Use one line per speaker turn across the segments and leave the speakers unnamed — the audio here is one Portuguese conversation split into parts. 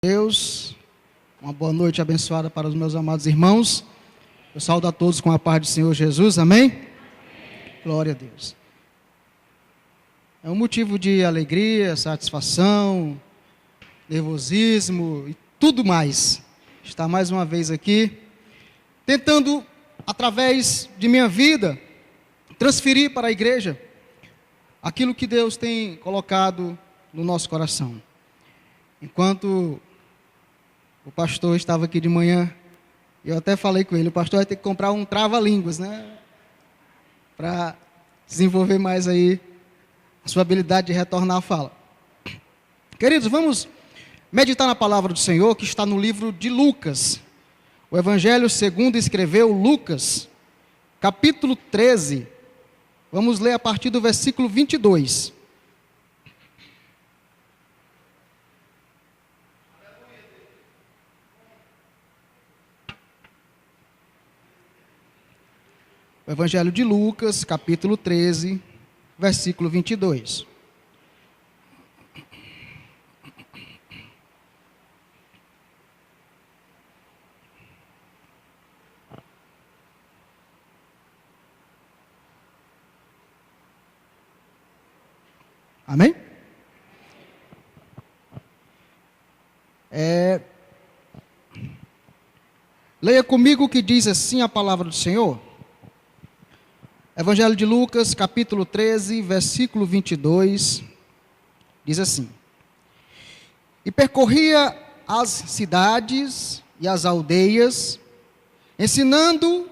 Deus, uma boa noite abençoada para os meus amados irmãos. Eu saúdo a todos com a paz do Senhor Jesus, amém? Glória a Deus. É um motivo de alegria, satisfação, nervosismo e tudo mais. Estar mais uma vez aqui, tentando, através de minha vida, transferir para a igreja aquilo que Deus tem colocado no nosso coração. Enquanto o pastor estava aqui de manhã, eu até falei com ele, o pastor vai ter que comprar um trava-línguas, né? Para desenvolver mais aí a sua habilidade de retornar a fala. Queridos, vamos meditar na palavra do Senhor, que está no livro de Lucas. O Evangelho segundo escreveu Lucas, capítulo 13. Vamos ler a partir do versículo 22. O Evangelho de Lucas, capítulo 13, versículo 22. Amém? Leia comigo o que diz assim a palavra do Senhor. Evangelho de Lucas, capítulo 13, versículo 22, diz assim: E percorria as cidades e as aldeias, ensinando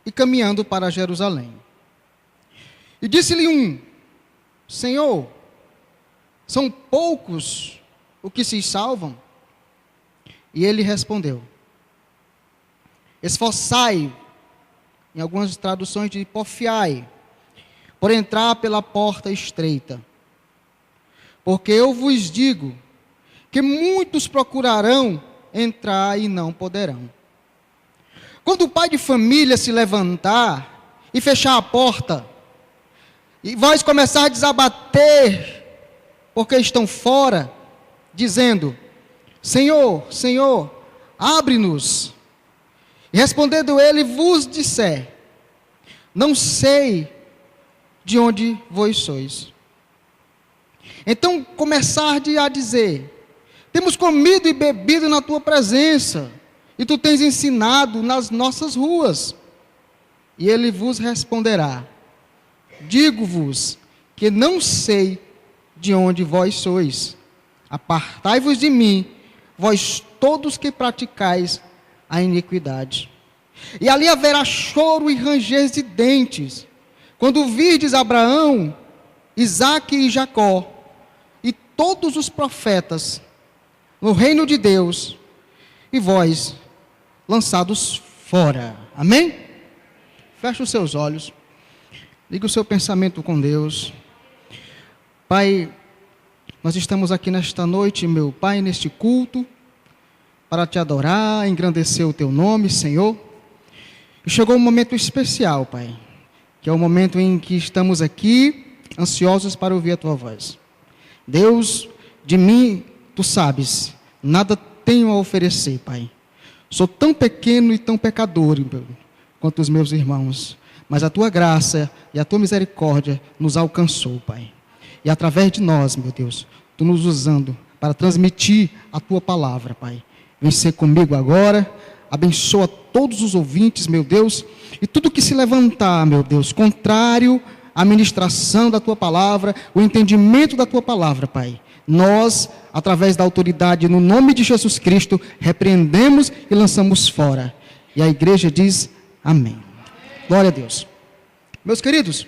e caminhando para Jerusalém. E disse-lhe um: Senhor, são poucos os que se salvam? E ele respondeu: Esforçai, em algumas traduções de porfiai, por entrar pela porta estreita. Porque eu vos digo que muitos procurarão entrar e não poderão. Quando o pai de família se levantar e fechar a porta, e vós começar a desabater, porque estão fora, dizendo: Senhor, Senhor, abre-nos. E respondendo ele, vos disser: Não sei de onde vós sois. Então começarde a dizer: Temos comido e bebido na tua presença, e tu tens ensinado nas nossas ruas. E ele vos responderá: Digo-vos que não sei de onde vós sois. Apartai-vos de mim, vós todos que praticais a iniquidade. E ali haverá choro e ranger de dentes, quando virdes Abraão, Isaque e Jacó, e todos os profetas, no reino de Deus, e vós lançados fora. Amém? Feche os seus olhos, liga o seu pensamento com Deus. Pai, nós estamos aqui nesta noite, meu Pai, neste culto, para te adorar, engrandecer o teu nome, Senhor. E chegou um momento especial, Pai, que é o momento em que estamos aqui, ansiosos para ouvir a tua voz. Deus, de mim, tu sabes, nada tenho a oferecer, Pai. Sou tão pequeno e tão pecador quanto os meus irmãos, mas a tua graça e a tua misericórdia nos alcançou, Pai. E através de nós, meu Deus, tu nos usando para transmitir a tua palavra, Pai. Vem ser comigo agora, abençoa todos os ouvintes, meu Deus, e tudo que se levantar, meu Deus, contrário à ministração da tua palavra, o entendimento da tua palavra, Pai. Nós, através da autoridade, no nome de Jesus Cristo, repreendemos e lançamos fora. E a igreja diz amém. Glória a Deus. Meus queridos,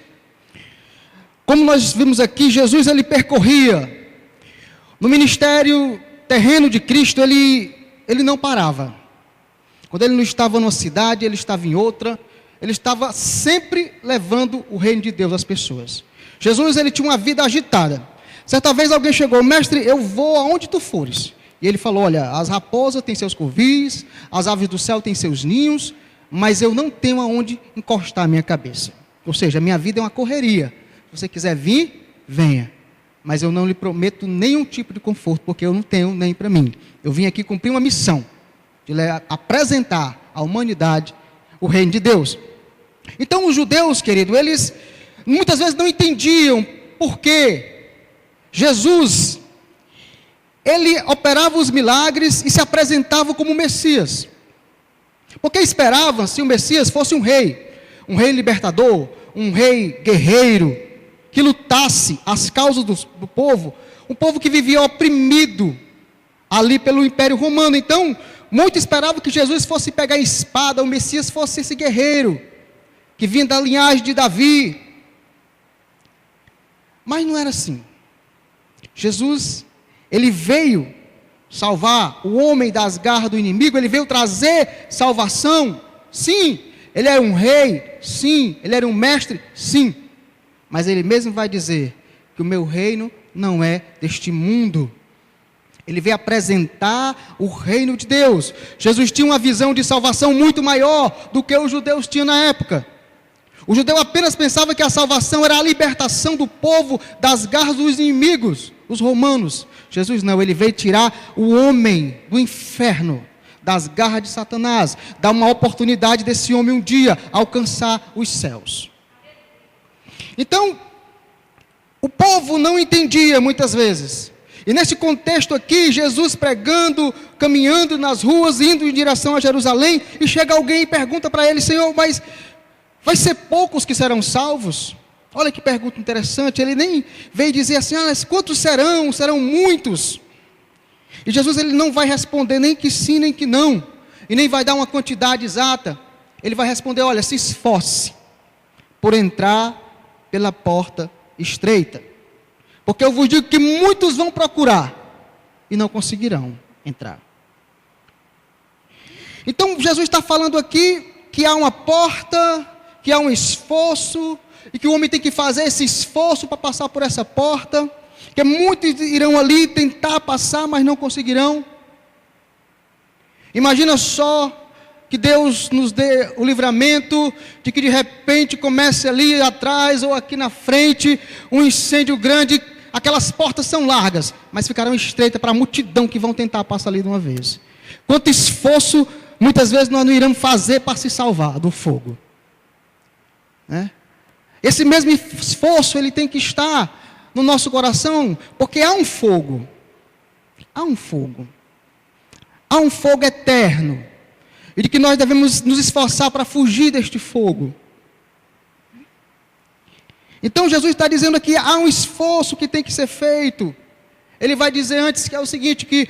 como nós vimos aqui, Jesus ele percorria no ministério terreno de Cristo, ele não parava. Quando ele não estava numa cidade, ele estava em outra. Ele estava sempre levando o reino de Deus às pessoas. Jesus, ele tinha uma vida agitada. Certa vez alguém chegou: Mestre, eu vou aonde tu fores. E ele falou: olha, as raposas têm seus covis, as aves do céu têm seus ninhos, mas eu não tenho aonde encostar a minha cabeça. Ou seja, a minha vida é uma correria. Se você quiser vir, venha. mas eu não lhe prometo nenhum tipo de conforto, porque eu não tenho nem para mim. Eu vim aqui cumprir uma missão, de apresentar à humanidade o reino de Deus. Então os judeus, querido, eles muitas vezes não entendiam por que Jesus, ele operava os milagres e se apresentava como Messias. Porque esperavam se o Messias fosse um rei libertador, um rei guerreiro, que lutasse as causas do povo, um povo que vivia oprimido ali pelo Império Romano. Então, muitos esperavam que Jesus fosse pegar a espada, o Messias fosse esse guerreiro, que vinha da linhagem de Davi. Mas não era assim. Jesus, ele veio salvar o homem das garras do inimigo, ele veio trazer salvação, sim. Ele era um rei, sim. Ele era um mestre, sim. Mas ele mesmo vai dizer que o meu reino não é deste mundo. Ele veio apresentar o reino de Deus. Jesus tinha uma visão de salvação muito maior do que os judeus tinham na época. O judeu apenas pensava que a salvação era a libertação do povo das garras dos inimigos, os romanos. Jesus não, ele veio tirar o homem do inferno, das garras de Satanás, dar uma oportunidade desse homem um dia alcançar os céus. Então, o povo não entendia muitas vezes. E nesse contexto aqui, Jesus pregando, caminhando nas ruas, indo em direção a Jerusalém, e chega alguém e pergunta para ele: Senhor, mas vai ser poucos que serão salvos? Olha que pergunta interessante. Ele nem veio dizer assim: mas quantos serão? Serão muitos. E Jesus, ele não vai responder nem que sim, nem que não, e nem vai dar uma quantidade exata. Ele vai responder: olha, se esforce por entrar pela porta estreita, porque eu vos digo que muitos vão procurar e não conseguirão entrar. Então Jesus está falando aqui que há uma porta, que há um esforço, e que o homem tem que fazer esse esforço para passar por essa porta, que muitos irão ali tentar passar, mas não conseguirão. Imagina só que Deus nos dê o livramento de que de repente comece ali atrás ou aqui na frente um incêndio grande. Aquelas portas são largas, mas ficarão estreitas para a multidão que vão tentar passar ali de uma vez. Quanto esforço muitas vezes nós não iremos fazer para se salvar do fogo, né? Esse mesmo esforço ele tem que estar no nosso coração, porque há um fogo, há um fogo eterno, e de que nós devemos nos esforçar para fugir deste fogo. Então Jesus está dizendo aqui, há um esforço que tem que ser feito. Ele vai dizer antes que é o seguinte, que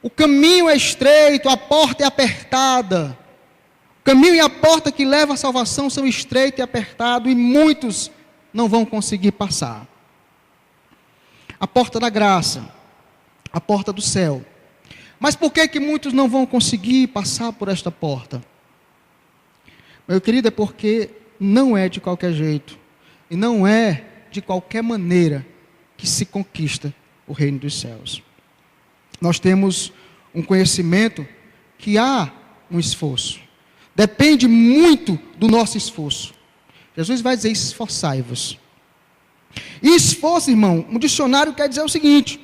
o caminho é estreito, a porta é apertada. O caminho e a porta que levam à salvação são estreitos e apertados, e muitos não vão conseguir passar. A porta da graça, a porta do céu. Mas por que muitos não vão conseguir passar por esta porta? Meu querido, é porque não é de qualquer jeito, e não é de qualquer maneira que se conquista o reino dos céus. Nós temos um conhecimento que há um esforço. Depende muito do nosso esforço. Jesus vai dizer: esforçai-vos. E esforço, irmão, um dicionário quer dizer o seguinte: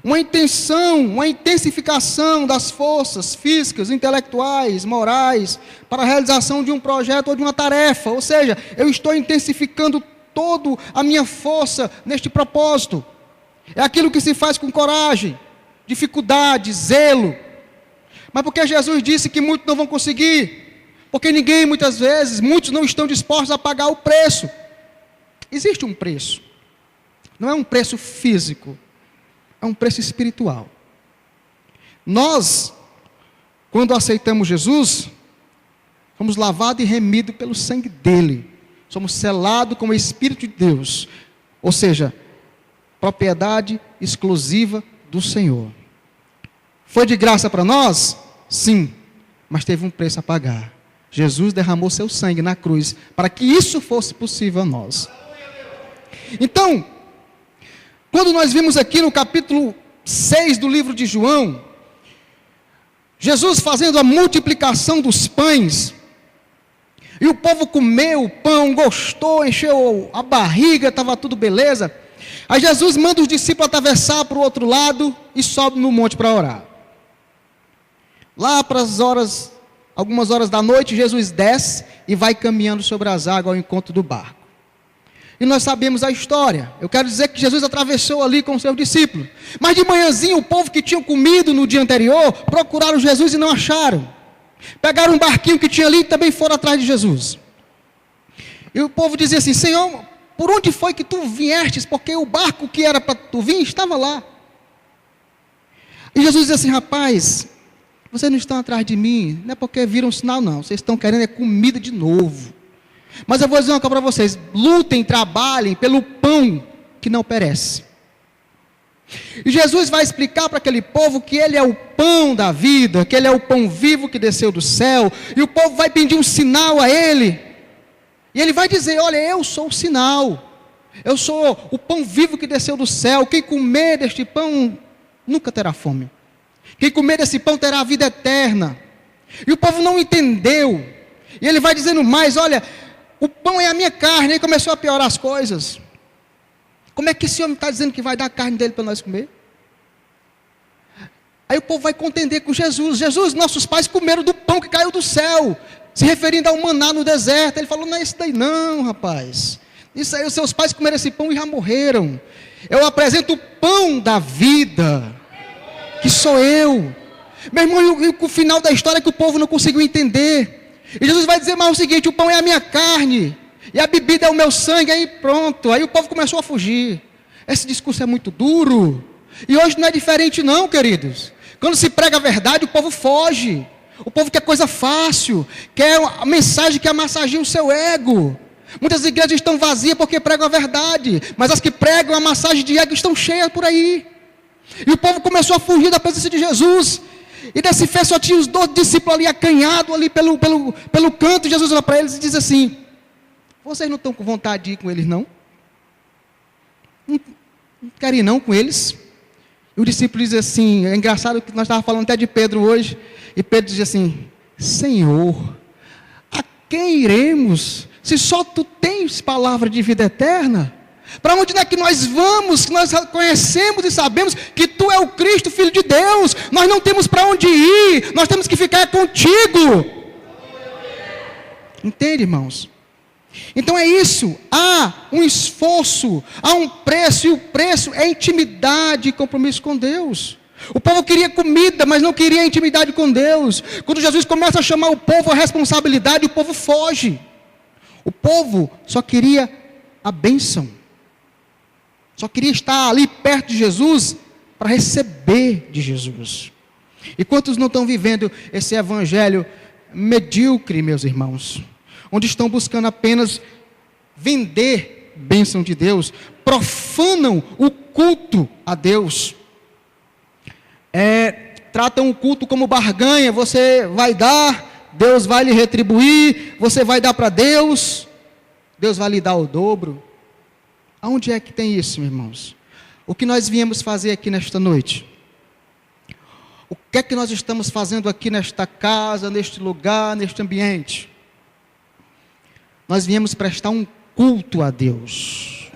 uma intenção, uma intensificação das forças físicas, intelectuais, morais, para a realização de um projeto ou de uma tarefa. Ou seja, eu estou intensificando toda a minha força neste propósito. É aquilo que se faz com coragem, dificuldade, zelo. Mas porque Jesus disse que muitos não vão conseguir? Porque ninguém, muitas vezes, muitos não estão dispostos a pagar o preço. Existe um preço. Não é um preço físico, é um preço espiritual. Nós, quando aceitamos Jesus, fomos lavados e remidos pelo sangue dele. Somos selados com o Espírito de Deus. Ou seja, propriedade exclusiva do Senhor. Foi de graça para nós? Sim, mas teve um preço a pagar. Jesus derramou seu sangue na cruz para que isso fosse possível a nós. Então, quando nós vimos aqui no capítulo 6 do livro de João, Jesus fazendo a multiplicação dos pães, e o povo comeu o pão, gostou, encheu a barriga, estava tudo beleza. Aí Jesus manda os discípulos atravessar para o outro lado e sobe no monte para orar. Lá para algumas horas da noite, Jesus desce e vai caminhando sobre as águas ao encontro do barco. E nós sabemos a história. Eu quero dizer que Jesus atravessou ali com os seus discípulos. Mas de manhãzinho, o povo que tinha comido no dia anterior, procuraram Jesus e não acharam. Pegaram um barquinho que tinha ali e também foram atrás de Jesus. E o povo dizia assim: Senhor, por onde foi que tu viestes? Porque o barco que era para tu vir estava lá. E Jesus dizia assim: rapaz, vocês não estão atrás de mim, não é porque viram um sinal não, vocês estão querendo comida de novo. Mas eu vou dizer uma coisa para vocês: lutem, trabalhem pelo pão que não perece. E Jesus vai explicar para aquele povo que Ele é o pão da vida, que Ele é o pão vivo que desceu do céu, e o povo vai pedir um sinal a Ele, e Ele vai dizer: olha, eu sou o sinal, eu sou o pão vivo que desceu do céu, quem comer deste pão nunca terá fome, quem comer desse pão terá a vida eterna. E o povo não entendeu, e Ele vai dizendo mais: olha, o pão é a minha carne. E começou a piorar as coisas. Como é que esse homem está dizendo que vai dar a carne dele para nós comer? Aí o povo vai contender com Jesus: Jesus, nossos pais comeram do pão que caiu do céu, se referindo ao maná no deserto. Ele falou: não é isso daí não, rapaz, isso aí, os seus pais comeram esse pão e já morreram. Eu apresento o pão da vida, que sou eu. Meu irmão, e o final da história é que o povo não conseguiu entender. E Jesus vai dizer mais o seguinte: o pão é a minha carne, e a bebida é o meu sangue. Aí pronto, aí o povo começou a fugir. Esse discurso é muito duro, e hoje não é diferente não, queridos. Quando se prega a verdade, o povo foge. O povo quer coisa fácil, quer a mensagem que amassageia o seu ego. Muitas igrejas estão vazias porque pregam a verdade, mas as que pregam a massagem de ego estão cheias por aí. E o povo começou a fugir da presença de Jesus. E desse fé só tinha os 12 discípulos ali acanhados ali pelo canto. Jesus olha para eles e diz assim: vocês não estão com vontade de ir com eles não? Não querem ir não com eles? E o discípulo diz assim, é engraçado que nós estávamos falando até de Pedro hoje, e Pedro diz assim: Senhor, a quem iremos, se só tu tens palavra de vida eterna? Para onde é que nós vamos, que nós conhecemos e sabemos que tu é o Cristo, Filho de Deus? Nós não temos para onde ir, nós temos que ficar contigo. Entende, irmãos? Então é isso, há um esforço, há um preço, e o preço é intimidade e compromisso com Deus. O povo queria comida, mas não queria intimidade com Deus. Quando Jesus começa a chamar o povo à responsabilidade, o povo foge. O povo só queria a bênção, só queria estar ali perto de Jesus para receber de Jesus. E quantos não estão vivendo esse evangelho medíocre, meus irmãos? Onde estão buscando apenas vender bênção de Deus, profanam o culto a Deus. Tratam o culto como barganha: você vai dar, Deus vai lhe retribuir, você vai dar para Deus, Deus vai lhe dar o dobro. Aonde é que tem isso, meus irmãos? O que nós viemos fazer aqui nesta noite? O que é que nós estamos fazendo aqui nesta casa, neste lugar, neste ambiente? Nós viemos prestar um culto a Deus.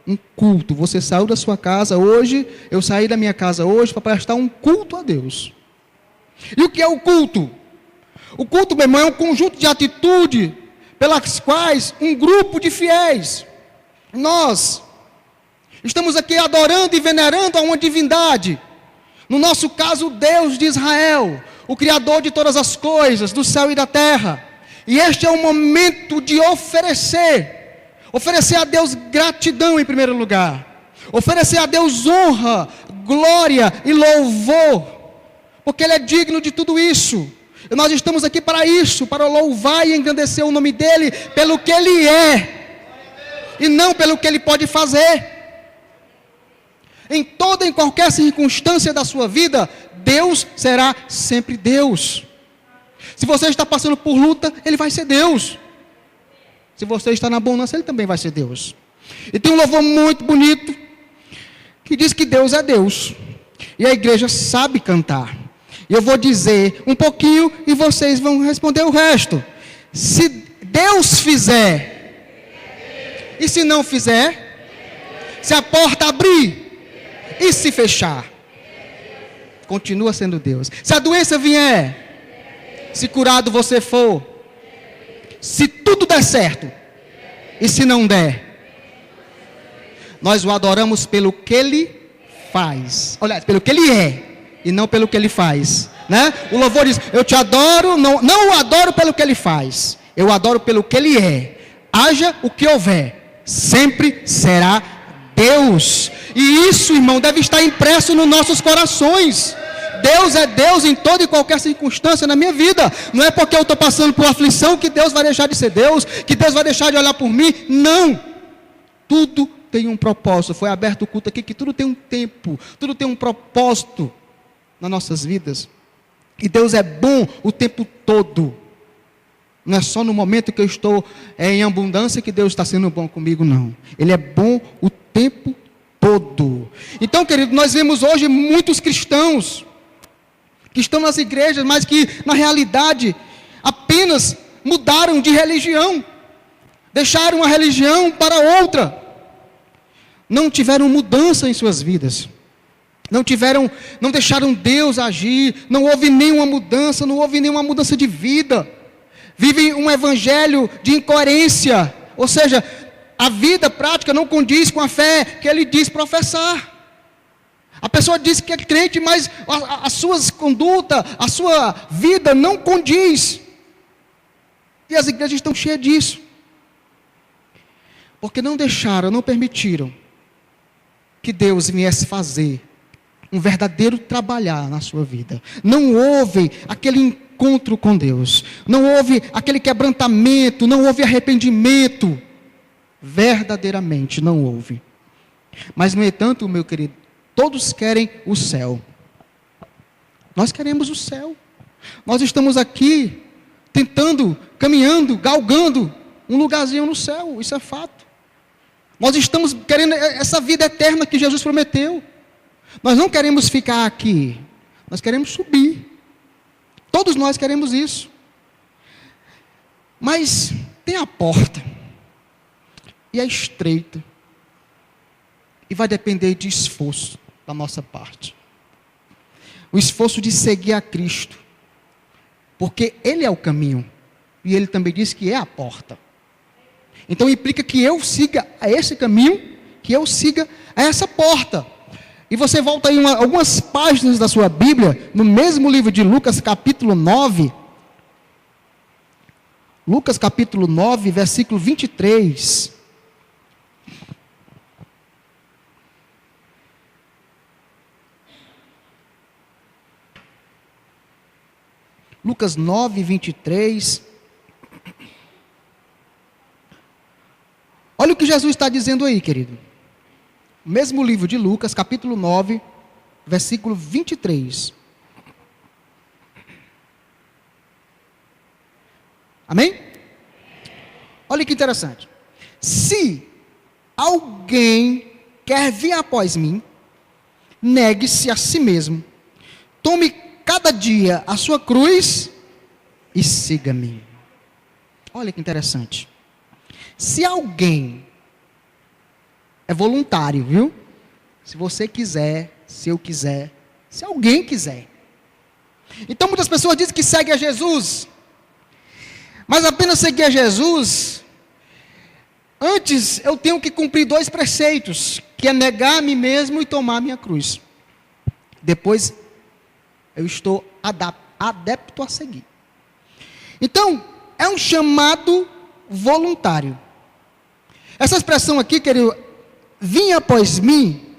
Um culto. Você saiu da sua casa hoje, eu saí da minha casa hoje para prestar um culto a Deus. E o que é o culto? O culto, meu irmão, é um conjunto de atitudes pelas quais um grupo de fiéis, nós estamos aqui adorando e venerando a uma divindade. No nosso caso, o Deus de Israel, o Criador de todas as coisas, do céu e da terra. E este é o momento de oferecer a Deus gratidão em primeiro lugar, oferecer a Deus honra, glória e louvor, porque Ele é digno de tudo isso. E nós estamos aqui para isso, para louvar e engrandecer o nome dEle, pelo que Ele é, e não pelo que Ele pode fazer. Em toda e qualquer circunstância da sua vida, Deus será sempre Deus. Se você está passando por luta, Ele vai ser Deus. Se você está na bonança, Ele também vai ser Deus. E tem um louvor muito bonito, que diz que Deus é Deus, e a igreja sabe cantar. E eu vou dizer um pouquinho, e vocês vão responder o resto. Se Deus fizer, e se não fizer? Se a porta abrir e se fechar, continua sendo Deus. Se a doença vier, se curado você for, se tudo der certo, e se não der, nós o adoramos pelo que Ele faz. Olha, pelo que Ele é, e não pelo que Ele faz, né? O louvor diz, eu te adoro, não o adoro pelo que Ele faz, eu adoro pelo que Ele é. Haja o que houver, sempre será Deus. E isso, irmão, deve estar impresso nos nossos corações. Deus é Deus em toda e qualquer circunstância na minha vida. Não é porque eu estou passando por aflição que Deus vai deixar de ser Deus, que Deus vai deixar de olhar por mim. Não. Tudo tem um propósito. Foi aberto o culto aqui que tudo tem um tempo, tudo tem um propósito nas nossas vidas. E Deus é bom o tempo todo. Não é só no momento que eu estou em abundância que Deus está sendo bom comigo, não. Ele é bom o tempo todo. Então, querido, nós vemos hoje muitos cristãos que estão nas igrejas, mas que na realidade apenas mudaram de religião. Deixaram uma religião para outra. Não tiveram mudança em suas vidas. Não deixaram Deus agir. Não houve nenhuma mudança de vida. Vivem um evangelho de incoerência, ou seja, a vida prática não condiz com a fé que ele diz professar. A pessoa diz que é crente, mas as suas condutas, a sua vida não condiz. E as igrejas estão cheias disso. Porque não permitiram que Deus viesse fazer um verdadeiro trabalhar na sua vida. Não houve aquele encontro com Deus, não houve aquele quebrantamento, não houve arrependimento, verdadeiramente não houve. Mas no entanto, meu querido, todos querem o céu. Nós queremos o céu. Nós estamos aqui tentando, caminhando, galgando um lugarzinho no céu, isso é fato. Nós estamos querendo essa vida eterna que Jesus prometeu. Nós não queremos ficar aqui, nós queremos subir. Todos nós queremos isso. Mas tem a porta. E é estreita. E vai depender de esforço da nossa parte. O esforço de seguir a Cristo. Porque Ele é o caminho. E Ele também diz que é a porta. Então implica que eu siga a esse caminho, que eu siga a essa porta. E você volta aí algumas páginas da sua Bíblia, no mesmo livro de Lucas, capítulo 9. Lucas, capítulo 9, versículo 23. Lucas 9, 23. Olha o que Jesus está dizendo aí, querido. Mesmo livro de Lucas, capítulo 9, versículo 23. Amém? Olha que interessante. Se alguém quer vir após mim, negue-se a si mesmo, tome cada dia a sua cruz e siga-me. Olha que interessante. Se alguém é voluntário, viu? Se você quiser, se eu quiser, se alguém quiser. Então muitas pessoas dizem que seguem a Jesus, mas apenas seguir a Jesus, antes eu tenho que cumprir 2 preceitos, que é negar a mim mesmo e tomar a minha cruz. Depois eu estou adepto a seguir. Então, é um chamado voluntário. Essa expressão aqui, querido, vir após mim,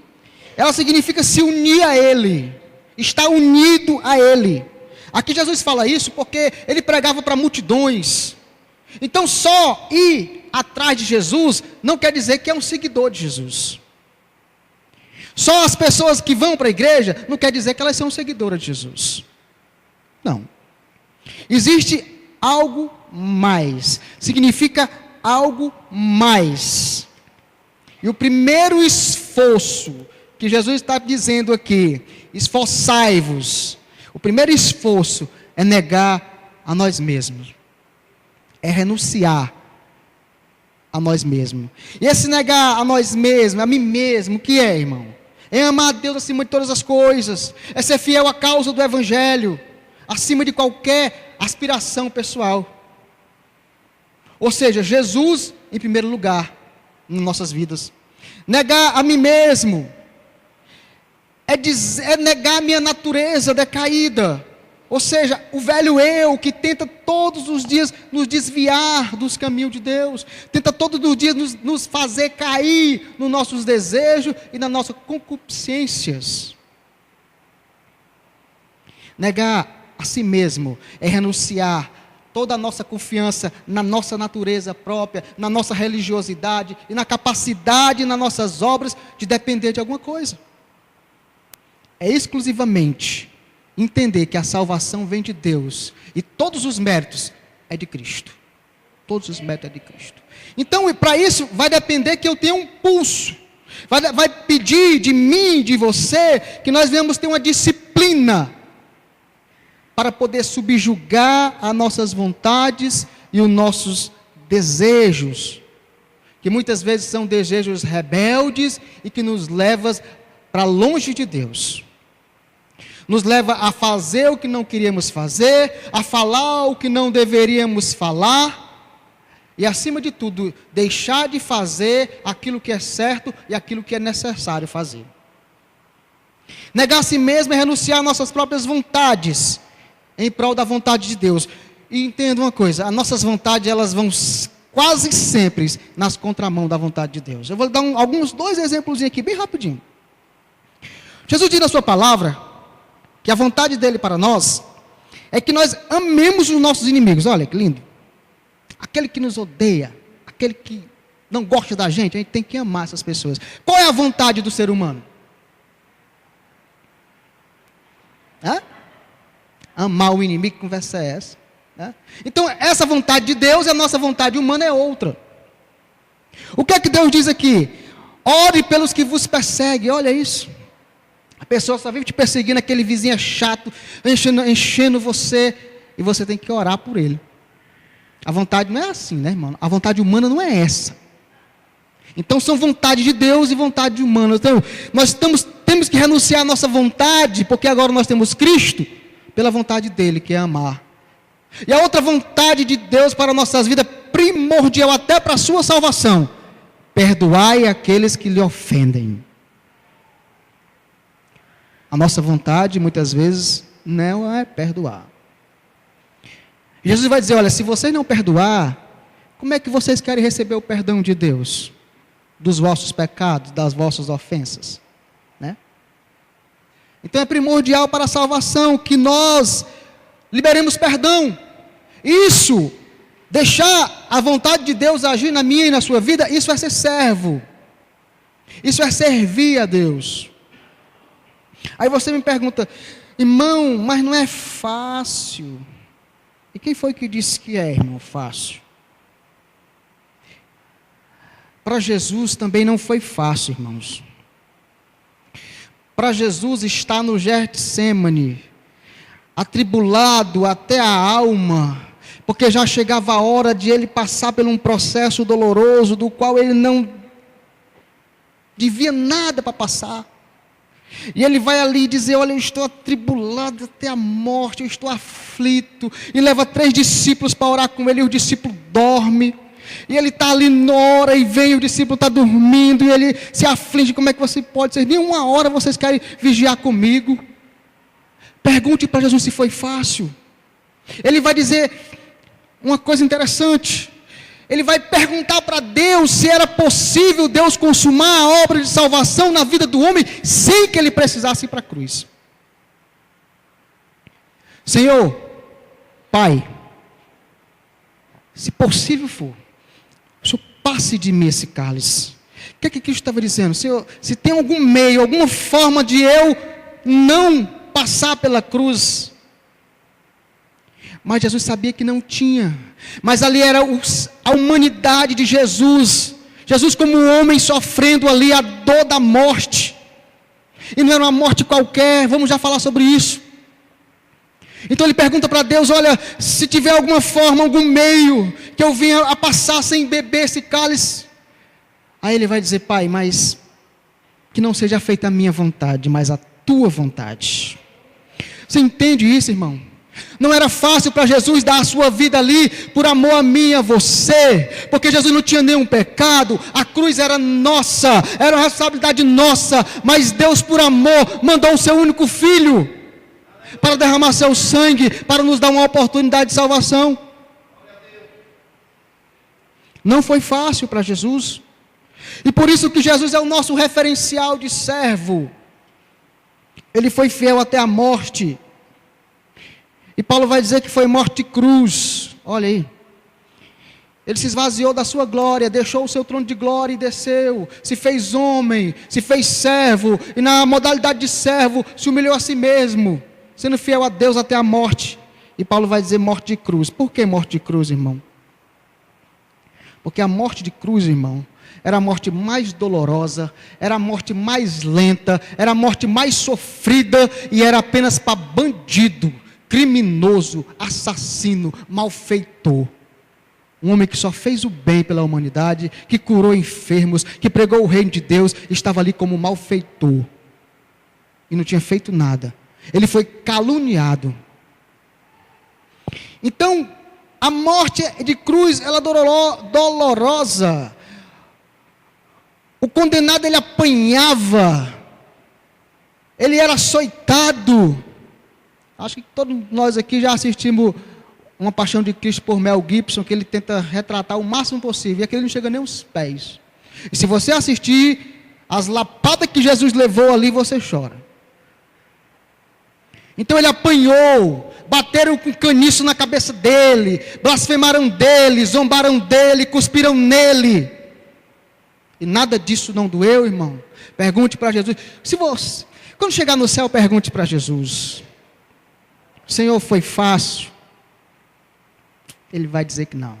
ela significa se unir a Ele, estar unido a Ele. Aqui Jesus fala isso porque Ele pregava para multidões. Então só ir atrás de Jesus não quer dizer que é um seguidor de Jesus. Só as pessoas que vão para a igreja não quer dizer que elas são seguidoras de Jesus. Não. Existe algo mais. Significa algo mais. E o primeiro esforço que Jesus está dizendo aqui, esforçai-vos. O primeiro esforço é negar a nós mesmos. É renunciar a nós mesmos. E esse negar a nós mesmos, a mim mesmo, o que é, irmão? É amar a Deus acima de todas as coisas, é ser fiel à causa do Evangelho, acima de qualquer aspiração pessoal. Ou seja, Jesus em primeiro lugar em nossas vidas. Negar a mim mesmo é negar a minha natureza decaída. Ou seja, o velho eu que tenta todos os dias nos desviar dos caminhos de Deus, tenta todos os dias nos fazer cair nos nossos desejos e nas nossas concupiscências. Negar a si mesmo é renunciar toda a nossa confiança na nossa natureza própria, na nossa religiosidade e na capacidade nas nossas obras de depender de alguma coisa. É exclusivamente entender que a salvação vem de Deus e todos os méritos é de Cristo. Todos os méritos é de Cristo. Então, para isso, vai depender que eu tenha um pulso. Vai pedir de mim, de você, que nós venhamos ter uma disciplina para poder subjugar as nossas vontades e os nossos desejos, que muitas vezes são desejos rebeldes e que nos levam para longe de Deus. Nos leva a fazer o que não queríamos fazer, a falar o que não deveríamos falar, e acima de tudo, deixar de fazer aquilo que é certo e aquilo que é necessário fazer. Negar a si mesmo é renunciar às nossas próprias vontades, em prol da vontade de Deus. E entenda uma coisa, as nossas vontades, elas vão quase sempre nas contramão da vontade de Deus. Eu vou dar dois exemplos aqui, bem rapidinho. Jesus diz na sua palavra, que a vontade dele para nós, é que nós amemos os nossos inimigos. Olha que lindo. Aquele que nos odeia, aquele que não gosta da gente, a gente tem que amar essas pessoas. Qual é a vontade do ser humano? Amar o inimigo, que conversa é essa? Então, essa vontade de Deus e a nossa vontade humana é outra. O que é que Deus diz aqui? Ore pelos que vos perseguem, olha isso. A pessoa só vive te perseguindo, aquele vizinho é chato, enchendo você, e você tem que orar por ele. A vontade não é assim, né, irmão? A vontade humana não é essa. Então são vontade de Deus e vontade humana. Então, nós temos que renunciar à nossa vontade, porque agora nós temos Cristo, pela vontade dele, que é amar. E a outra vontade de Deus para nossas vidas, primordial até para a sua salvação: perdoai aqueles que lhe ofendem. A nossa vontade, muitas vezes, não é perdoar. Jesus vai dizer, olha, se vocês não perdoar, como é que vocês querem receber o perdão de Deus? Dos vossos pecados, das vossas ofensas, né? Então é primordial para a salvação que nós liberemos perdão. Isso, deixar a vontade de Deus agir na minha e na sua vida, isso é ser servo. Isso é servir a Deus. Aí você me pergunta, irmão, mas não é fácil. E quem foi que disse que é, irmão, fácil? Para Jesus também não foi fácil, irmãos. Para Jesus estar no Getsêmani, atribulado até a alma, porque já chegava a hora de ele passar por um processo doloroso, do qual ele não devia nada para passar. E ele vai ali dizer, olha, eu estou atribulado até a morte, eu estou aflito, e leva 3 discípulos para orar com ele, e o discípulo dorme, e ele está ali na hora, e vem, o discípulo está dormindo, e ele se aflige, como é que você pode ser, nem uma hora vocês querem vigiar comigo? Pergunte para Jesus se foi fácil. Ele vai dizer uma coisa interessante, ele vai perguntar para Deus se era possível Deus consumar a obra de salvação na vida do homem, sem que ele precisasse ir para a cruz. Senhor, Pai, se possível for, o Senhor passe de mim esse cálice. O que é que Cristo estava dizendo? Senhor, se tem algum meio, alguma forma de eu não passar pela cruz. Mas Jesus sabia que não tinha. Mas ali era a humanidade de Jesus. Jesus como um homem sofrendo ali a dor da morte. E não era uma morte qualquer, vamos já falar sobre isso. Então ele pergunta para Deus: olha, se tiver alguma forma, algum meio, que eu venha a passar sem beber esse cálice. Aí ele vai dizer: Pai, mas que não seja feita a minha vontade, mas a tua vontade. Você entende isso, irmão? Não era fácil para Jesus dar a sua vida ali, por amor a mim e a você, porque Jesus não tinha nenhum pecado, a cruz era nossa, era uma responsabilidade nossa, mas Deus por amor mandou o seu único filho, para derramar seu sangue, para nos dar uma oportunidade de salvação. Não foi fácil para Jesus, e por isso que Jesus é o nosso referencial de servo. Ele foi fiel até a morte, e Paulo vai dizer que foi morte de cruz. Olha aí, ele se esvaziou da sua glória, deixou o seu trono de glória e desceu, se fez homem, se fez servo, e na modalidade de servo, se humilhou a si mesmo, sendo fiel a Deus até a morte. E Paulo vai dizer morte de cruz. Por que morte de cruz, irmão? Porque a morte de cruz, irmão, era a morte mais dolorosa, era a morte mais lenta, era a morte mais sofrida, e era apenas para bandido, criminoso, assassino, malfeitor. Um homem que só fez o bem pela humanidade, que curou enfermos, que pregou o reino de Deus, estava ali como malfeitor, e não tinha feito nada. Ele foi caluniado. Então, a morte de cruz, ela é dolorosa. O condenado, ele apanhava, ele era açoitado. Acho que todos nós aqui já assistimos Uma Paixão de Cristo por Mel Gibson, que ele tenta retratar o máximo possível, e aquele não chega nem aos pés. E se você assistir as lapadas que Jesus levou ali, você chora. Então ele apanhou, bateram com caniço na cabeça dele, blasfemaram dele, zombaram dele, cuspiram nele. E nada disso não doeu, irmão. Pergunte para Jesus. Quando chegar no céu, pergunte para Jesus: Senhor, foi fácil? Ele vai dizer que não.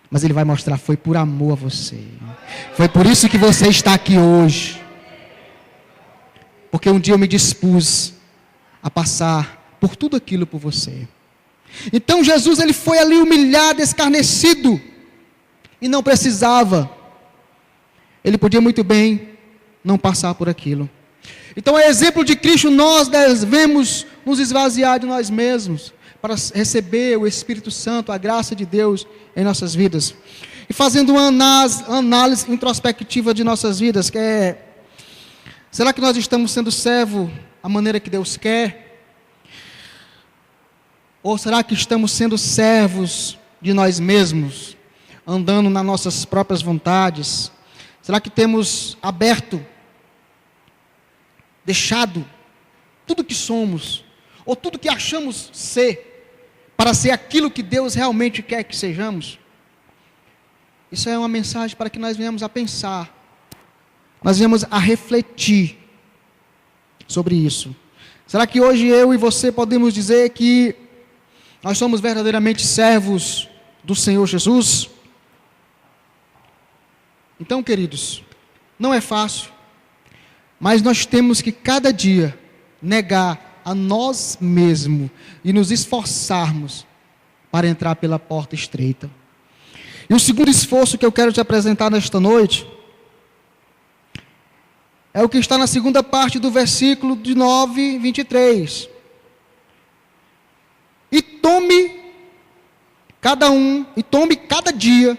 Mas ele vai mostrar: foi por amor a você. Foi por isso que você está aqui hoje. Porque um dia eu me dispus a passar por tudo aquilo por você. Então Jesus, ele foi ali humilhado, escarnecido, e não precisava. Ele podia muito bem não passar por aquilo. Então, a exemplo de Cristo, nós devemos nos esvaziar de nós mesmos, para receber o Espírito Santo, a graça de Deus em nossas vidas. E fazendo uma análise introspectiva de nossas vidas, que é: será que nós estamos sendo servo à maneira que Deus quer? Ou será que estamos sendo servos de nós mesmos, andando nas nossas próprias vontades? Será que temos aberto, deixado tudo que somos, ou tudo que achamos ser, para ser aquilo que Deus realmente quer que sejamos? Isso é uma mensagem para que nós venhamos a pensar, nós venhamos a refletir sobre isso. Será que hoje eu e você podemos dizer que nós somos verdadeiramente servos do Senhor Jesus? Então, queridos, não é fácil, mas nós temos que cada dia negar a nós mesmos e nos esforçarmos para entrar pela porta estreita. E o segundo esforço que eu quero te apresentar nesta noite é o que está na segunda parte do versículo de 9, 23. E tome cada dia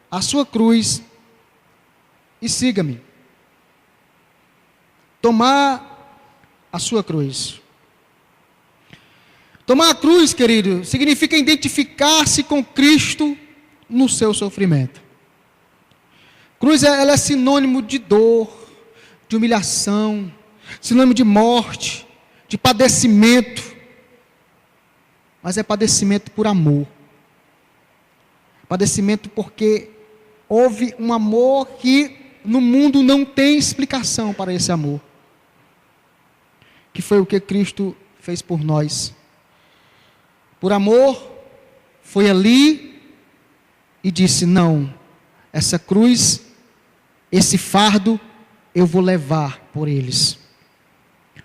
a sua cruz e siga-me. Tomar a sua cruz. Tomar a cruz, querido, significa identificar-se com Cristo no seu sofrimento. Cruz, ela é sinônimo de dor, de humilhação, sinônimo de morte, de padecimento. Mas é padecimento por amor. Padecimento porque houve um amor que no mundo não tem explicação para esse amor, que foi o que Cristo fez por nós. Por amor, foi ali e disse: não, essa cruz, esse fardo, eu vou levar por eles,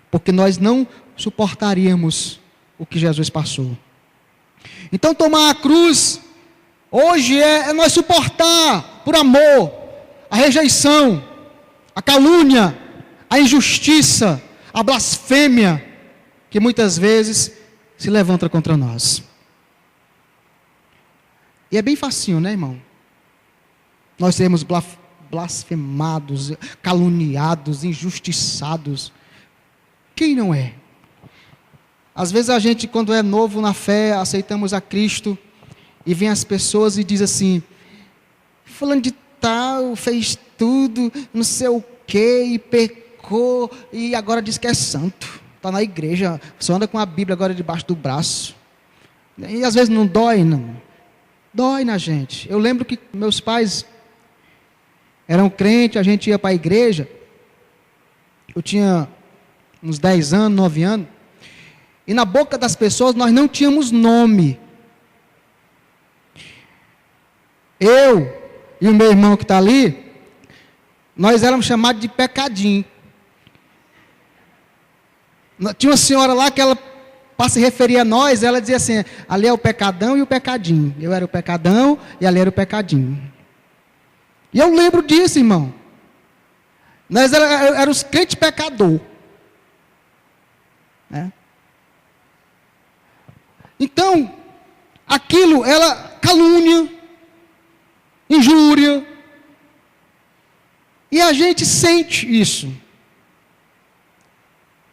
porque nós não suportaríamos o que Jesus passou. Então tomar a cruz hoje é nós suportar por amor a rejeição, a calúnia, a injustiça, a blasfêmia que muitas vezes se levanta contra nós. E é bem facinho, né, irmão? Nós sermos blasfemados, caluniados, injustiçados. Quem não é? Às vezes a gente, quando é novo na fé, aceitamos a Cristo, e vem as pessoas e diz assim: fulano de tal fez tudo, não sei o quê, e pecou, e agora diz que é santo. Está na igreja, só anda com a Bíblia agora debaixo do braço. E às vezes não dói, não. Dói na gente. Eu lembro que meus pais eram crentes, a gente ia para a igreja. Eu tinha uns 10 anos, 9 anos. E na boca das pessoas nós não tínhamos nome. Eu e o meu irmão que está ali, nós éramos chamados de pecadinho. Tinha uma senhora lá que ela, para se referir a nós, ela dizia assim: ali é o pecadão e o pecadinho. Eu era o pecadão e ali era o pecadinho. E eu lembro disso, irmão. Nós éramos crentes pecador. Né? Então, aquilo era calúnia, injúria. E a gente sente isso.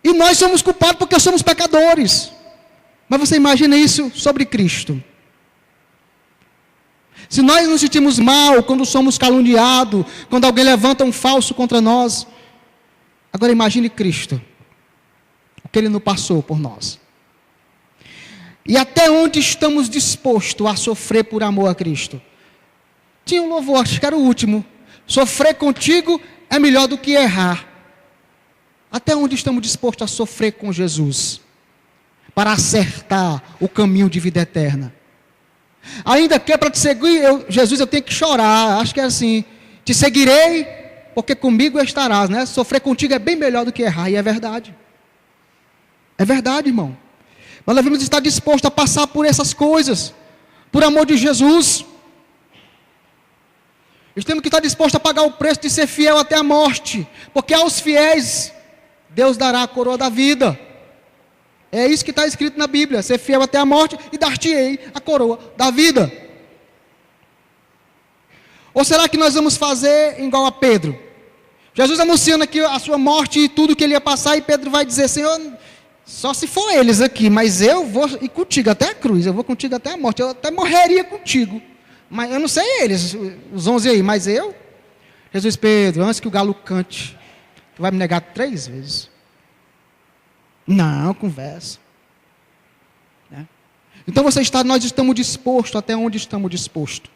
E nós somos culpados porque somos pecadores. Mas você imagina isso sobre Cristo. Se nós nos sentimos mal quando somos caluniados, quando alguém levanta um falso contra nós, agora imagine Cristo, o que Ele não passou por nós. E até onde estamos dispostos a sofrer por amor a Cristo? Tinha um louvor, acho que era o último: sofrer contigo é melhor do que errar. Até onde estamos dispostos a sofrer com Jesus, para acertar o caminho de vida eterna? Ainda que é para te seguir, Jesus, eu tenho que chorar. Acho que é assim: te seguirei, porque comigo estarás, né? Sofrer contigo é bem melhor do que errar, e é verdade. É verdade, irmão. Nós devemos estar dispostos a passar por essas coisas, por amor de Jesus. Nós temos que estar dispostos a pagar o preço de ser fiel até a morte, porque aos fiéis Deus dará a coroa da vida. É isso que está escrito na Bíblia: ser fiel até a morte e dar-te-ei a coroa da vida. Ou será que nós vamos fazer igual a Pedro? Jesus anunciando aqui a sua morte e tudo que ele ia passar, e Pedro vai dizer: Senhor, só se for eles aqui, mas eu vou ir contigo até a cruz, eu vou contigo até a morte, eu até morreria contigo. Mas eu não sei eles, os 11 aí, mas eu? Jesus: Pedro, antes que o galo cante, tu vai me negar 3 vezes. Não, conversa. Né? Então nós estamos dispostos, até onde estamos dispostos.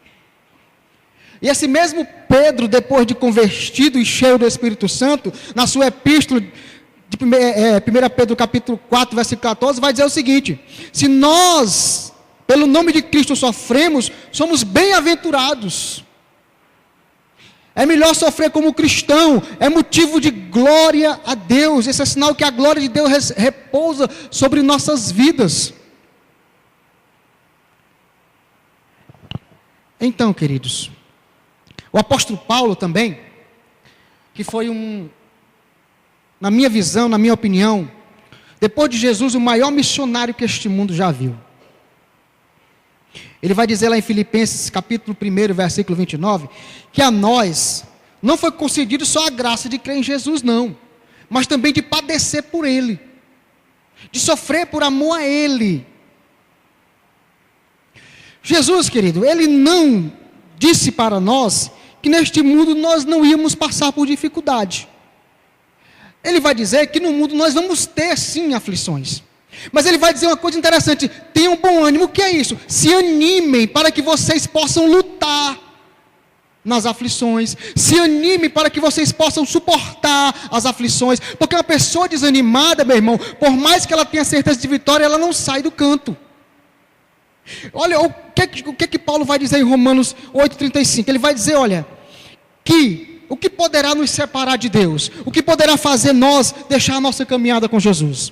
E esse mesmo Pedro, depois de convertido e cheio do Espírito Santo, na sua epístola, de 1 Pedro capítulo 4, versículo 14, vai dizer o seguinte: se nós, pelo nome de Cristo, sofremos, somos bem-aventurados. É melhor sofrer como cristão, é motivo de glória a Deus. Esse é sinal que a glória de Deus repousa sobre nossas vidas. Então, queridos, o apóstolo Paulo também, que foi na minha visão, na minha opinião, depois de Jesus, o maior missionário que este mundo já viu. Ele vai dizer lá em Filipenses capítulo 1, versículo 29, que a nós não foi concedido só a graça de crer em Jesus, não, mas também de padecer por Ele, de sofrer por amor a Ele. Jesus, querido, Ele não disse para nós que neste mundo nós não íamos passar por dificuldade. Ele vai dizer que no mundo nós vamos ter sim aflições. Mas ele vai dizer uma coisa interessante: tenham bom ânimo. O que é isso? Se animem para que vocês possam lutar nas aflições. Se animem para que vocês possam suportar as aflições. Porque uma pessoa desanimada, meu irmão, por mais que ela tenha certeza de vitória, ela não sai do canto. Olha o que Paulo vai dizer em Romanos 8,35. Ele vai dizer, olha, que o que poderá nos separar de Deus? O que poderá fazer nós deixar a nossa caminhada com Jesus?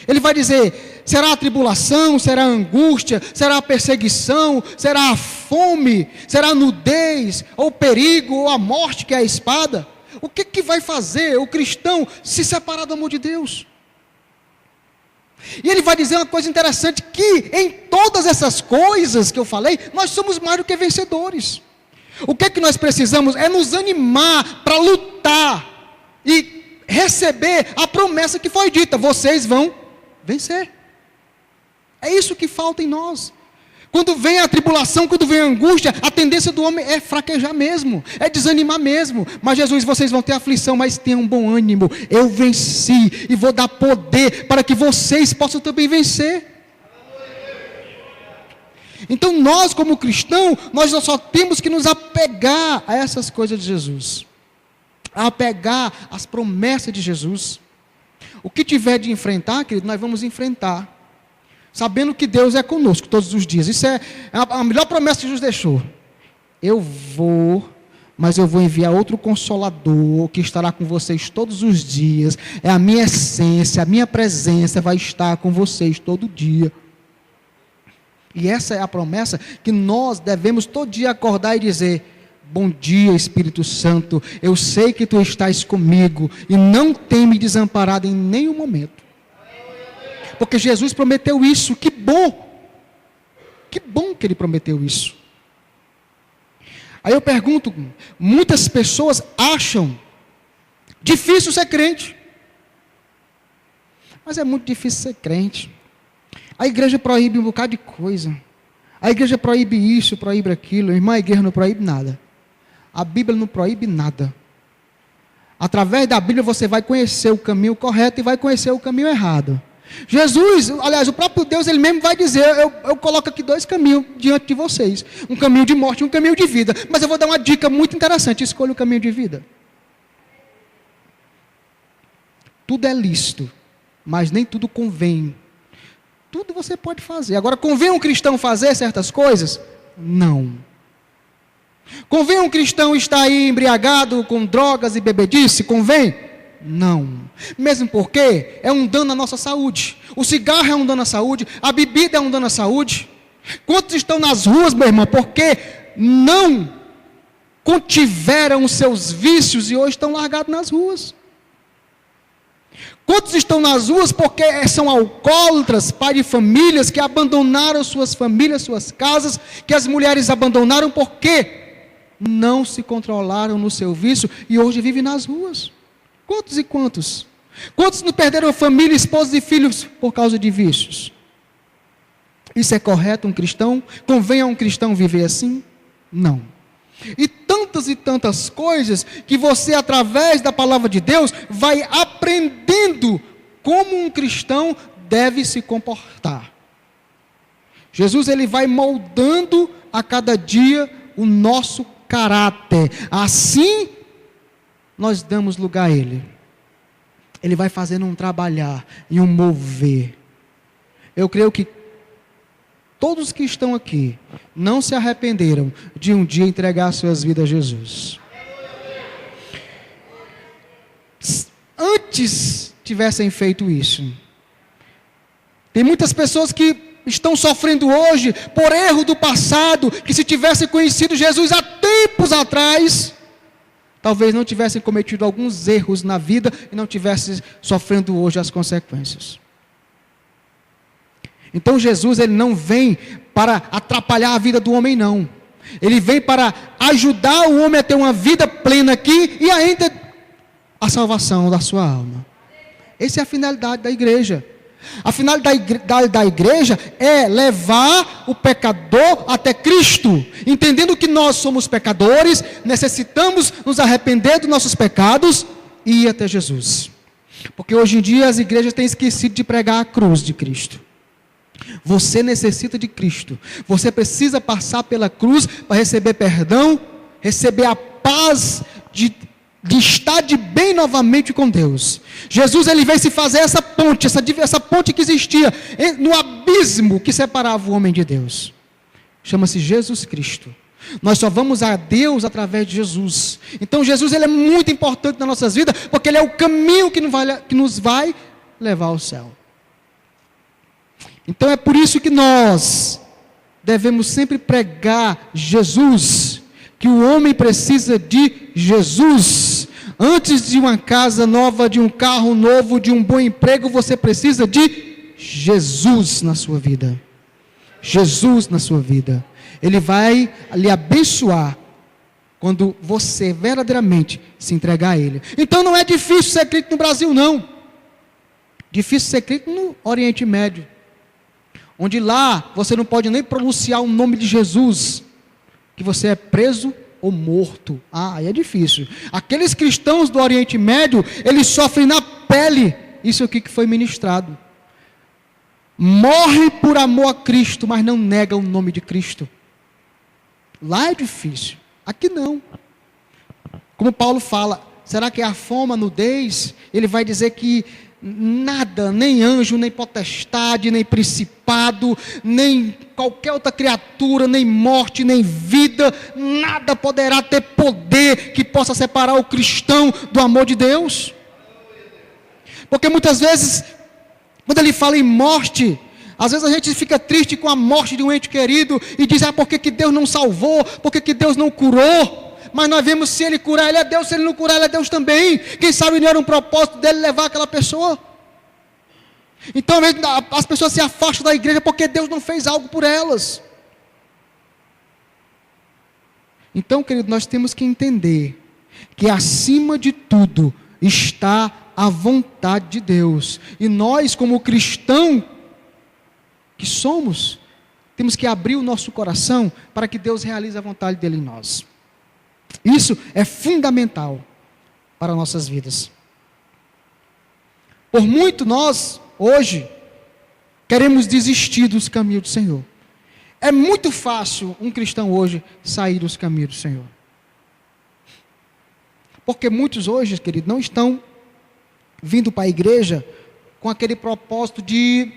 Ele vai dizer: será a tribulação, será a angústia, será a perseguição, será a fome, será a nudez, ou o perigo, ou a morte, que é a espada. O que vai fazer o cristão se separar do amor de Deus? E ele vai dizer uma coisa interessante, que em todas essas coisas que eu falei, nós somos mais do que vencedores. O que nós precisamos é nos animar para lutar e receber a promessa que foi dita: vocês vão vencer. É isso que falta em nós. Quando vem a tribulação, quando vem a angústia, a tendência do homem é fraquejar mesmo, é desanimar mesmo. Mas Jesus: vocês vão ter aflição, mas tenham bom ânimo, eu venci, e vou dar poder para que vocês possam também vencer. Então nós, como cristãos, nós só temos que nos apegar a essas coisas de Jesus, a apegar às promessas de Jesus. O que tiver de enfrentar, querido, nós vamos enfrentar, sabendo que Deus é conosco todos os dias. Isso é a melhor promessa que Jesus deixou. Eu vou, mas eu vou enviar outro Consolador, que estará com vocês todos os dias. É a minha essência, a minha presença vai estar com vocês todo dia. E essa é a promessa que nós devemos todo dia acordar e dizer: bom dia, Espírito Santo, eu sei que tu estás comigo e não tem me desamparado em nenhum momento. Porque Jesus prometeu isso. Que bom que ele prometeu isso. Aí eu pergunto: muitas pessoas acham difícil ser crente, mas é muito difícil ser crente. A igreja proíbe um bocado de coisa, a igreja proíbe isso, proíbe aquilo. Irmã, a igreja não proíbe nada, a Bíblia não proíbe nada. Através da Bíblia você vai conhecer o caminho correto e vai conhecer o caminho errado. Jesus, aliás, o próprio Deus, ele mesmo vai dizer: eu coloco aqui 2 caminhos diante de vocês, um caminho de morte e um caminho de vida, mas eu vou dar uma dica muito interessante: escolha o caminho de vida. Tudo é lícito, mas nem tudo convém. Tudo você pode fazer. Agora, convém um cristão fazer certas coisas? Não. Convém um cristão estar aí embriagado com drogas e bebedice? Convém? Não. Mesmo porque é um dano à nossa saúde. O cigarro é um dano à saúde, a bebida é um dano à saúde. Quantos estão nas ruas, meu irmão, porque não contiveram os seus vícios e hoje estão largados nas ruas? Quantos estão nas ruas porque são alcoólatras, pais de famílias que abandonaram suas famílias, suas casas, que as mulheres abandonaram porque não se controlaram no seu vício e hoje vivem nas ruas? Quantos e quantos? Quantos não perderam família, esposa e filhos por causa de vícios? Isso é correto um cristão? Convém a um cristão viver assim? Não. E tantas coisas que você, através da palavra de Deus, vai aprendendo como um cristão deve se comportar. Jesus, ele vai moldando a cada dia o nosso caráter. Assim nós damos lugar a ele. Ele vai fazendo um trabalhar e um mover. Eu creio que todos que estão aqui não se arrependeram de um dia entregar suas vidas a Jesus. Antes tivessem feito isso. Tem muitas pessoas que estão sofrendo hoje por erro do passado, que se tivessem conhecido Jesus há tempos atrás, talvez não tivessem cometido alguns erros na vida e não tivessem sofrendo hoje as consequências. Então Jesus, ele não vem para atrapalhar a vida do homem, não. Ele vem para ajudar o homem a ter uma vida plena aqui e ainda a salvação da sua alma. Essa é a finalidade da igreja. A finalidade da igreja é levar o pecador até Cristo, entendendo que nós somos pecadores, necessitamos nos arrepender dos nossos pecados e ir até Jesus. Porque hoje em dia as igrejas têm esquecido de pregar a cruz de Cristo. Você necessita de Cristo. Você precisa passar pela cruz para receber perdão, receber a paz de estar de bem novamente com Deus. Jesus, ele veio se fazer essa ponte que existia no abismo que separava o homem de Deus. Chama-se Jesus Cristo. Nós só vamos a Deus através de Jesus. Então Jesus, ele é muito importante nas nossas vidas, porque ele é o caminho que nos vai levar ao céu. Então é por isso que nós devemos sempre pregar Jesus, que o homem precisa de Jesus. Antes de uma casa nova, de um carro novo, de um bom emprego, você precisa de Jesus na sua vida. Jesus na sua vida. Ele vai lhe abençoar quando você verdadeiramente se entregar a Ele. Então não é difícil ser crente no Brasil, não. Difícil ser crente no Oriente Médio, onde lá você não pode nem pronunciar o nome de Jesus, que você é preso ou morto. Aí é difícil. Aqueles cristãos do Oriente Médio, eles sofrem na pele isso aqui que foi ministrado. Morrem por amor a Cristo, mas não negam o nome de Cristo. Lá é difícil, aqui não. Como Paulo fala, será que é a fome, a nudez? Ele vai dizer que nada, nem anjo, nem potestade, nem principado, nem qualquer outra criatura, nem morte, nem vida, nada poderá ter poder que possa separar o cristão do amor de Deus. Porque muitas vezes, quando ele fala em morte, às vezes a gente fica triste com a morte de um ente querido e diz, por que Deus não salvou? Por que Deus não curou? Mas nós vemos, se Ele curar, Ele é Deus, se Ele não curar, Ele é Deus também. Quem sabe não era um propósito dEle levar aquela pessoa. Então, às vezes, as pessoas se afastam da igreja porque Deus não fez algo por elas. Então, querido, nós temos que entender que acima de tudo está a vontade de Deus. E nós, como cristão que somos, temos que abrir o nosso coração para que Deus realize a vontade dEle em nós. Isso é fundamental para nossas vidas. Por muito nós, hoje, queremos desistir dos caminhos do Senhor. É muito fácil um cristão hoje sair dos caminhos do Senhor. Porque muitos hoje, querido, não estão vindo para a igreja com aquele propósito de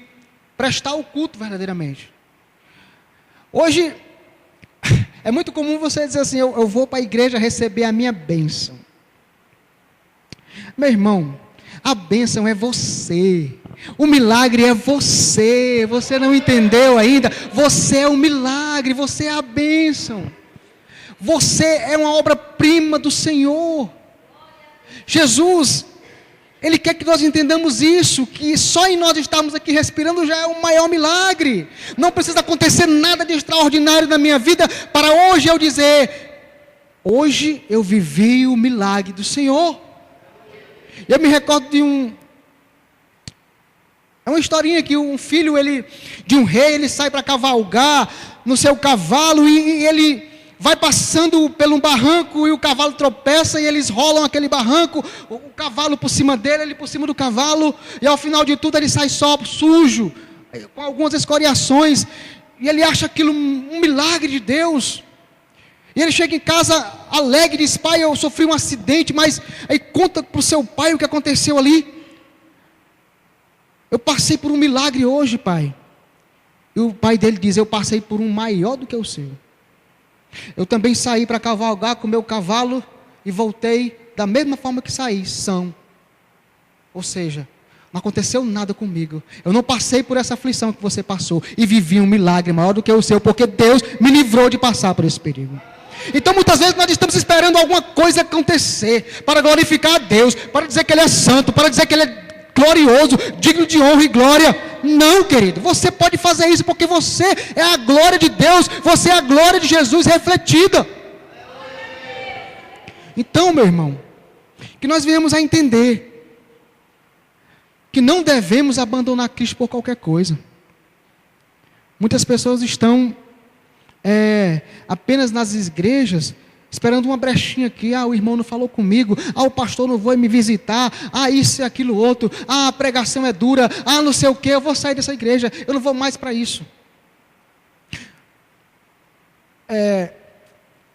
prestar o culto verdadeiramente. Hoje, é muito comum você dizer assim, eu vou para a igreja receber a minha bênção. Meu irmão, a bênção é você. O milagre é você. Você não entendeu ainda? Você é o milagre, você é a bênção. Você é uma obra-prima do Senhor. Jesus, Ele quer que nós entendamos isso, que só em nós estarmos aqui respirando já é o maior milagre. Não precisa acontecer nada de extraordinário na minha vida para hoje eu dizer, hoje eu vivi o milagre do Senhor. Eu me recordo de uma historinha que um filho de um rei, ele sai para cavalgar no seu cavalo e ele vai passando por um barranco e o cavalo tropeça e eles rolam aquele barranco, o cavalo por cima dele, ele por cima do cavalo, e ao final de tudo ele sai só sujo, com algumas escoriações, e ele acha aquilo um milagre de Deus. E ele chega em casa alegre, diz, pai, eu sofri um acidente, mas aí conta para o seu pai o que aconteceu ali. Eu passei por um milagre hoje, pai. E o pai dele diz, eu passei por um maior do que o seu. Eu também saí para cavalgar com o meu cavalo e voltei da mesma forma que saí, são. Ou seja, não aconteceu nada comigo. Eu não passei por essa aflição que você passou e vivi um milagre maior do que o seu, porque Deus me livrou de passar por esse perigo. Então muitas vezes nós estamos esperando alguma coisa acontecer para glorificar a Deus, para dizer que Ele é santo, para dizer que Ele é glorioso, digno de honra e glória. Não, querido, você pode fazer isso porque você é a glória de Deus, você é a glória de Jesus refletida. Então, meu irmão, que nós viemos a entender que não devemos abandonar Cristo por qualquer coisa. Muitas pessoas estão apenas nas igrejas, esperando uma brechinha aqui, o irmão não falou comigo, o pastor não foi me visitar, isso e aquilo outro, a pregação é dura, não sei o que, eu vou sair dessa igreja, eu não vou mais para isso.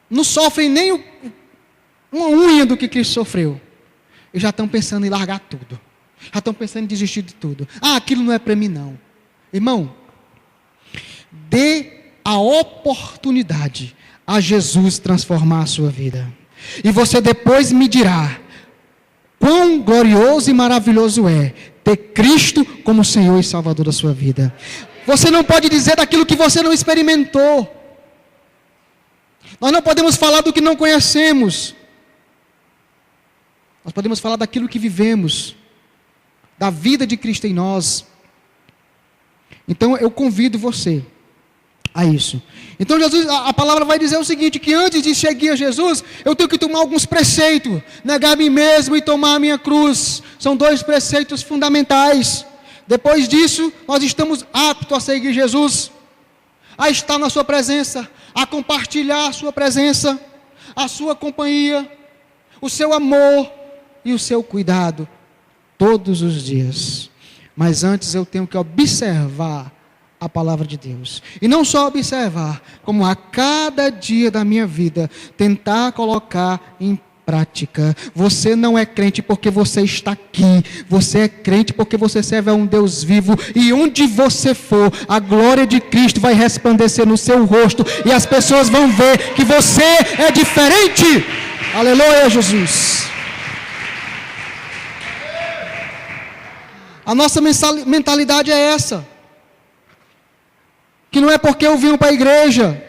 Não sofrem nem uma unha do que Cristo sofreu, e já estão pensando em largar tudo, já estão pensando em desistir de tudo, aquilo não é para mim não. Irmão, dê a oportunidade a Jesus transformar a sua vida. E você depois me dirá quão glorioso e maravilhoso é ter Cristo como Senhor e Salvador da sua vida. Você não pode dizer daquilo que você não experimentou. Nós não podemos falar do que não conhecemos. Nós podemos falar daquilo que vivemos, da vida de Cristo em nós. Então eu convido você a isso. Então Jesus, a palavra vai dizer o seguinte, que antes de seguir a Jesus, eu tenho que tomar alguns preceitos, negar a mim mesmo e tomar a minha cruz. São 2 preceitos fundamentais. Depois disso, nós estamos aptos a seguir Jesus, a estar na sua presença, a compartilhar a sua presença, a sua companhia, o seu amor e o seu cuidado, todos os dias. Mas antes eu tenho que observar a palavra de Deus. E não só observar, como a cada dia da minha vida, tentar colocar em prática. Você não é crente porque você está aqui. Você é crente porque você serve a um Deus vivo. E onde você for, a glória de Cristo vai resplandecer no seu rosto. E as pessoas vão ver que você é diferente. Aleluia, Jesus. A nossa mentalidade é essa. Que não é porque eu vim para a igreja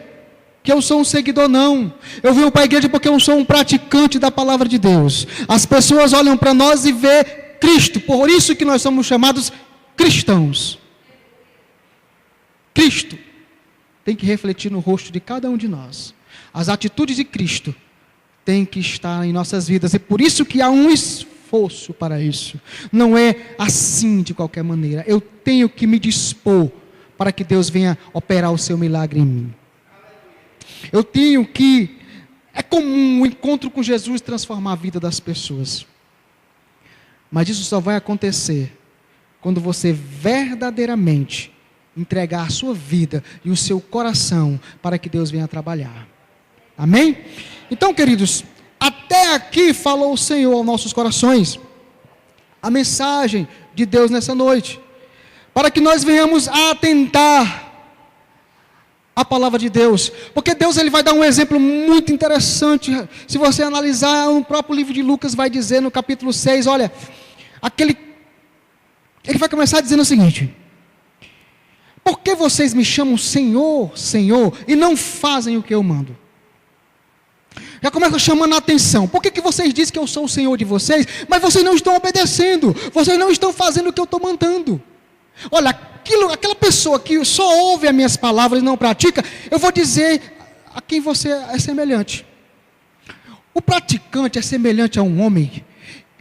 que eu sou um seguidor, não. Eu vim para a igreja porque eu sou um praticante da palavra de Deus. As pessoas olham para nós e vê Cristo. Por isso que nós somos chamados cristãos. Cristo tem que refletir no rosto de cada um de nós. As atitudes de Cristo têm que estar em nossas vidas. E por isso que há um esforço para isso. Não é assim de qualquer maneira. Eu tenho que me dispor para que Deus venha operar o seu milagre em mim. Eu tenho que... É comum o encontro com Jesus transformar a vida das pessoas. Mas isso só vai acontecer quando você verdadeiramente entregar a sua vida e o seu coração para que Deus venha trabalhar. Amém? Então, queridos, até aqui falou o Senhor aos nossos corações. A mensagem de Deus nessa noite. Para que nós venhamos a atentar a palavra de Deus, porque Deus ele vai dar um exemplo muito interessante. Se você analisar, o próprio livro de Lucas vai dizer no capítulo 6, olha, ele vai começar dizendo o seguinte: por que vocês me chamam Senhor, Senhor, e não fazem o que eu mando? Já começa chamando a atenção. Por que vocês dizem que eu sou o Senhor de vocês, mas vocês não estão obedecendo, vocês não estão fazendo o que eu estou mandando? Olha, aquela pessoa que só ouve as minhas palavras e não pratica, eu vou dizer a quem você é semelhante. O praticante é semelhante a um homem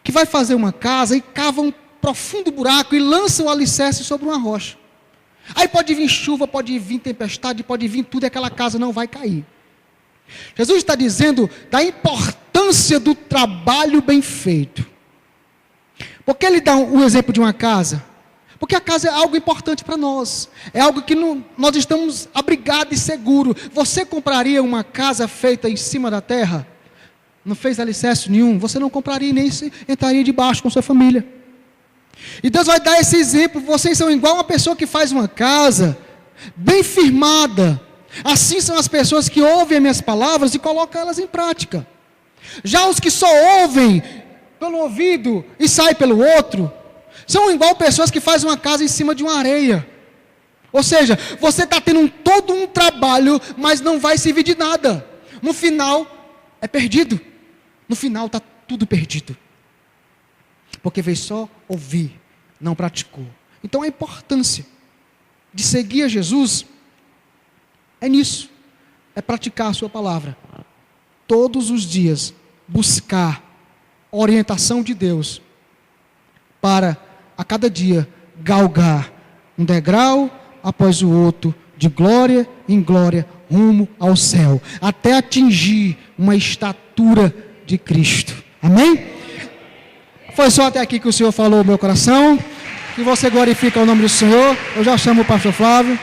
que vai fazer uma casa e cava um profundo buraco e lança o alicerce sobre uma rocha. Aí pode vir chuva, pode vir tempestade, pode vir tudo e aquela casa não vai cair. Jesus está dizendo da importância do trabalho bem feito. Por que ele dá o exemplo de uma casa? Porque a casa é algo importante para nós. É algo que nós estamos abrigados e seguros. Você compraria uma casa feita em cima da terra? Não fez alicerce nenhum? Você não compraria nem se entraria debaixo com sua família. E Deus vai dar esse exemplo. Vocês são igual uma pessoa que faz uma casa bem firmada. Assim são as pessoas que ouvem as minhas palavras e colocam elas em prática. Já os que só ouvem pelo ouvido e saem pelo outro, são igual pessoas que fazem uma casa em cima de uma areia. Ou seja, você está tendo todo um trabalho, mas não vai servir de nada. No final, é perdido. No final está tudo perdido. Porque veio só ouvir, não praticou. Então a importância de seguir a Jesus é nisso. É praticar a sua palavra. Todos os dias, buscar a orientação de Deus para a cada dia galgar um degrau após o outro, de glória em glória, rumo ao céu, até atingir uma estatura de Cristo. Amém? Foi só até aqui que o Senhor falou no meu coração. Que você glorifica o nome do Senhor. Eu já chamo o pastor Flávio.